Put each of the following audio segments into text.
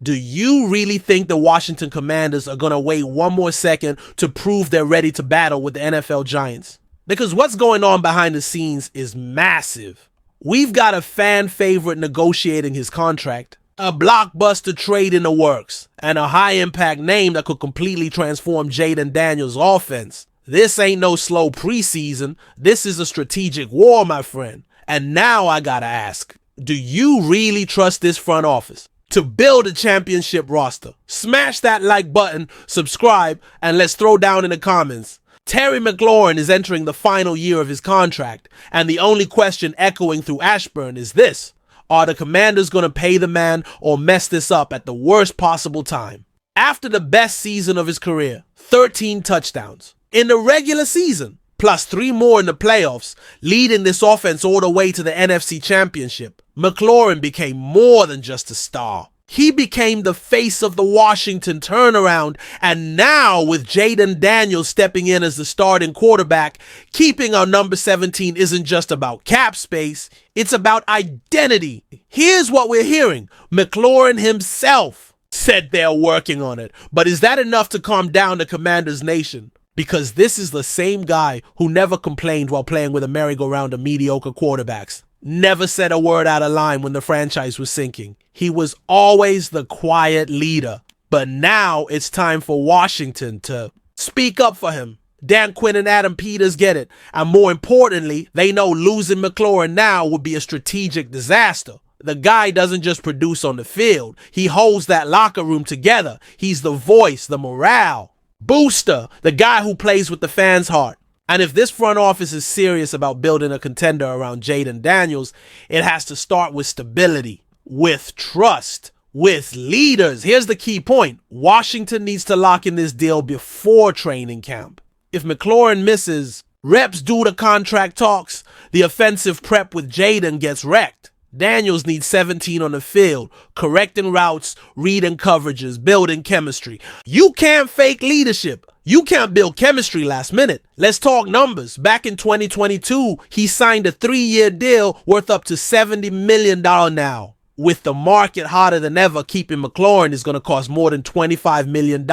Do you really think the Washington Commanders are going to wait one more second to prove they're ready to battle with the NFL Giants? Because what's going on behind the scenes is massive. We've got a fan favorite negotiating his contract, a blockbuster trade in the works, and a high-impact name that could completely transform Jaden Daniels' offense. This ain't no slow preseason. This is a strategic war, my friend. And now I gotta ask, do you really trust this front office to build a championship roster? Smash that like button, subscribe, and let's throw down in the comments. Terry McLaurin is entering the final year of his contract, and the only question echoing through Ashburn is this: are the Commanders going to pay the man or mess this up at the worst possible time? After the best season of his career, 13 touchdowns in the regular season, plus 3 more in the playoffs, leading this offense all the way to the NFC Championship, McLaurin became more than just a star. He became the face of the Washington turnaround, and now with Jaden Daniels stepping in as the starting quarterback, keeping our number 17 isn't just about cap space, it's about identity. Here's what we're hearing. McLaurin himself said they're working on it, but is that enough to calm down the Commanders Nation? Because this is the same guy who never complained while playing with a merry-go-round of mediocre quarterbacks. Never said a word out of line when the franchise was sinking. He was always the quiet leader. But now it's time for Washington to speak up for him. Dan Quinn and Adam Peters get it. And more importantly, they know losing McLaurin now would be a strategic disaster. The guy doesn't just produce on the field. He holds that locker room together. He's the voice, the morale booster, the guy who plays with the fans' heart. And if this front office is serious about building a contender around Jaden Daniels, it has to start with stability, with trust, with leaders. Here's the key point. Washington needs to lock in this deal before training camp. If McLaurin misses, reps do the contract talks, the offensive prep with Jaden gets wrecked. Daniels needs 17 on the field, correcting routes, reading coverages, building chemistry. You can't fake leadership. You can't build chemistry last minute. Let's talk numbers. Back in 2022, he signed a 3-year deal worth up to $70 million now. With the market hotter than ever, keeping McLaurin is going to cost more than $25 million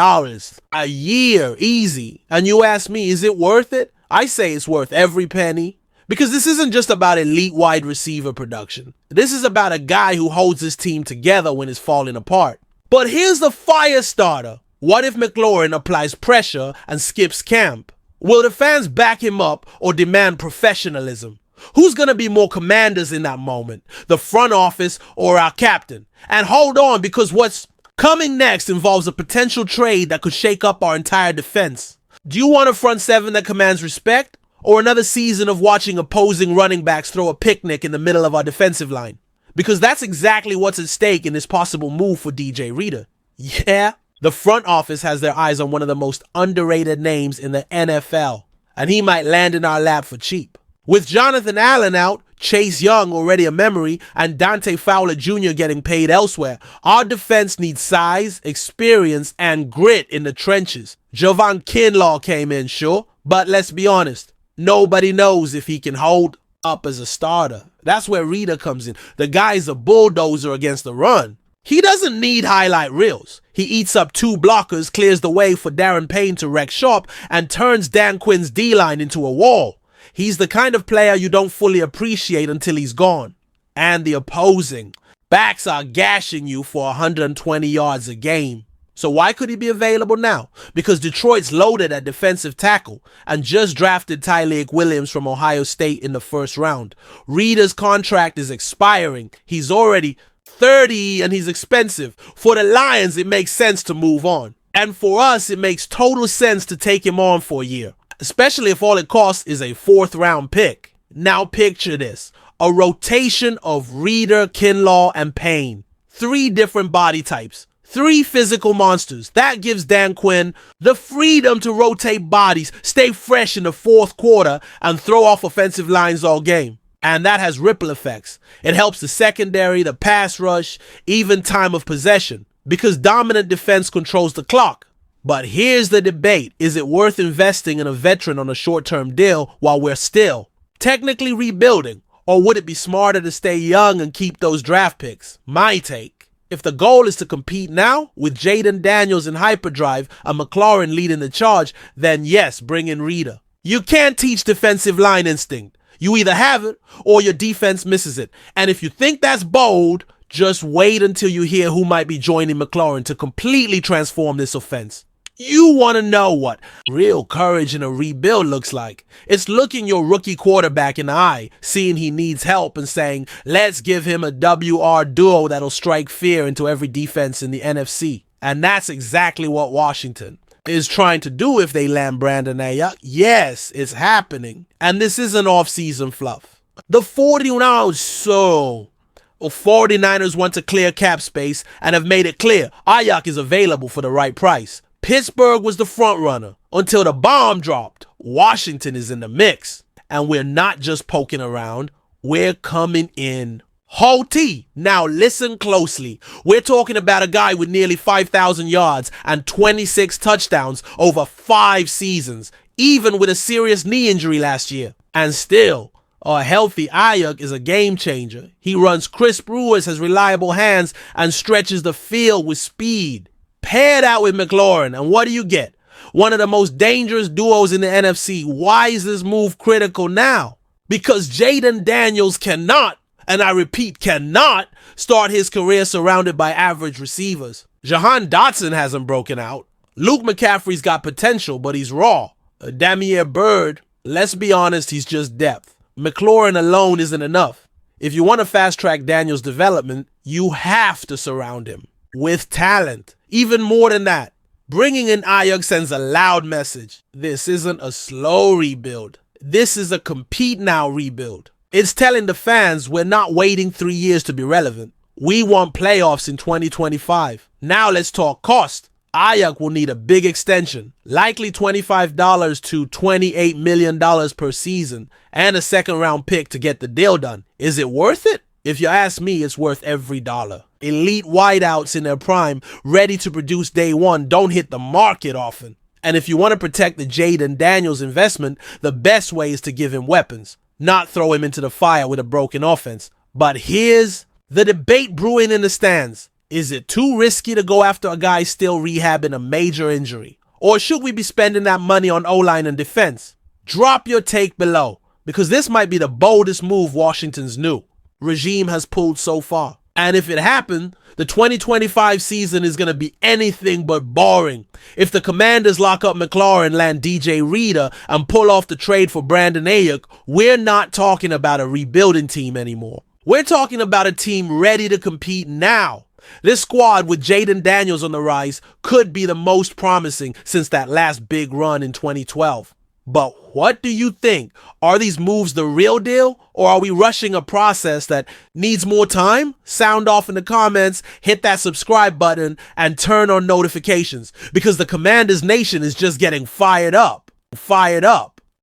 a year, easy. And you ask me, is it worth it? I say it's worth every penny. Because this isn't just about elite wide receiver production. This is about a guy who holds his team together when it's falling apart. But here's the fire starter. What if McLaurin applies pressure and skips camp? Will the fans back him up or demand professionalism? Who's going to be more Commanders in that moment? The front office or our captain? And hold on, because what's coming next involves a potential trade that could shake up our entire defense. Do you want a front seven that commands respect? Or another season of watching opposing running backs throw a picnic in the middle of our defensive line? Because that's exactly what's at stake in this possible move for DJ Reader. Yeah, the front office has their eyes on one of the most underrated names in the NFL, and he might land in our lap for cheap. With Jonathan Allen out, Chase Young already a memory, and Dante Fowler Jr. getting paid elsewhere, our defense needs size, experience, and grit in the trenches. Javon Kinlaw came in, sure, but let's be honest. Nobody knows if he can hold up as a starter. That's where Reader comes in. The guy's a bulldozer against the run. He doesn't need highlight reels. He eats up 2 blockers, clears the way for Darren Payne to wreck shop, and turns Dan Quinn's D-line into a wall. He's the kind of player you don't fully appreciate until he's gone. And the opposing backs are gashing you for 120 yards a game. So why could he be available now? Because Detroit's loaded at defensive tackle and just drafted Tyleik Williams from Ohio State in the first round. Reader's contract is expiring. He's already 30 and he's expensive. For the Lions, it makes sense to move on. And for us, it makes total sense to take him on for a year, especially if all it costs is a 4th round pick. Now picture this, a rotation of Reader, Kinlaw, and Payne. 3 different body types. 3 physical monsters. That gives Dan Quinn the freedom to rotate bodies, stay fresh in the 4th quarter, and throw off offensive lines all game. And that has ripple effects. It helps the secondary, the pass rush, even time of possession, because dominant defense controls the clock. But here's the debate. Is it worth investing in a veteran on a short-term deal while we're still technically rebuilding? Or would it be smarter to stay young and keep those draft picks? My take. If the goal is to compete now, with Jaden Daniels in hyperdrive and McLaurin leading the charge, then yes, bring in Reader. You can't teach defensive line instinct. You either have it or your defense misses it. And if you think that's bold, just wait until you hear who might be joining McLaurin to completely transform this offense. You want to know what real courage in a rebuild looks like. It's looking your rookie quarterback in the eye, seeing he needs help and saying, let's give him a WR duo that'll strike fear into every defense in the NFC. And that's exactly what Washington is trying to do if they land Brandon Aiyuk. Yes, it's happening. And this isn't off-season fluff. The 49ers want to clear cap space and have made it clear Aiyuk is available for the right price. Pittsburgh was the front runner until the bomb dropped. Washington is in the mix. And we're not just poking around. We're coming in whole T. Now listen closely. We're talking about a guy with nearly 5,000 yards and 26 touchdowns over 5 seasons, even with a serious knee injury last year. And still, a healthy Aiyuk is a game changer. He runs crisp routes, has reliable hands, and stretches the field with speed. Pair that with McLaurin, and what do you get? One of the most dangerous duos in the NFC. Why is this move critical now? Because Jaden Daniels cannot, and I repeat, cannot start his career surrounded by average receivers. Jahan Dotson hasn't broken out. Luke McCaffrey's got potential, but he's raw. Damiere Byrd, let's be honest, he's just depth. McLaurin alone isn't enough. If you want to fast-track Daniels' development, you have to surround him with talent. Even more than that, bringing in Aiyuk sends a loud message. This isn't a slow rebuild. This is a compete now rebuild. It's telling the fans we're not waiting 3 years to be relevant. We want playoffs in 2025. Now let's talk cost. Aiyuk will need a big extension, likely $25 to $28 million per season, and a second-round pick to get the deal done. Is it worth it? If you ask me, it's worth every dollar. Elite wideouts in their prime, ready to produce day one, don't hit the market often. And if you want to protect the Jaden Daniels investment, the best way is to give him weapons, not throw him into the fire with a broken offense. But here's the debate brewing in the stands. Is it too risky to go after a guy still rehabbing a major injury? Or should we be spending that money on O-line and defense? Drop your take below, because this might be the boldest move Washington's new regime has pulled so far. And if it happened, the 2025 season is going to be anything but boring. If the Commanders lock up McLaurin, land DJ Reader, and pull off the trade for Brandon Aiyuk, we're not talking about a rebuilding team anymore. We're talking about a team ready to compete now. This squad with Jaden Daniels on the rise could be the most promising since that last big run in 2012. But what do you think? Are these moves the real deal, or are we rushing a process that needs more time? Sound off in the comments, hit that subscribe button, and turn on notifications, because the Commanders Nation is just getting fired up. Fired up.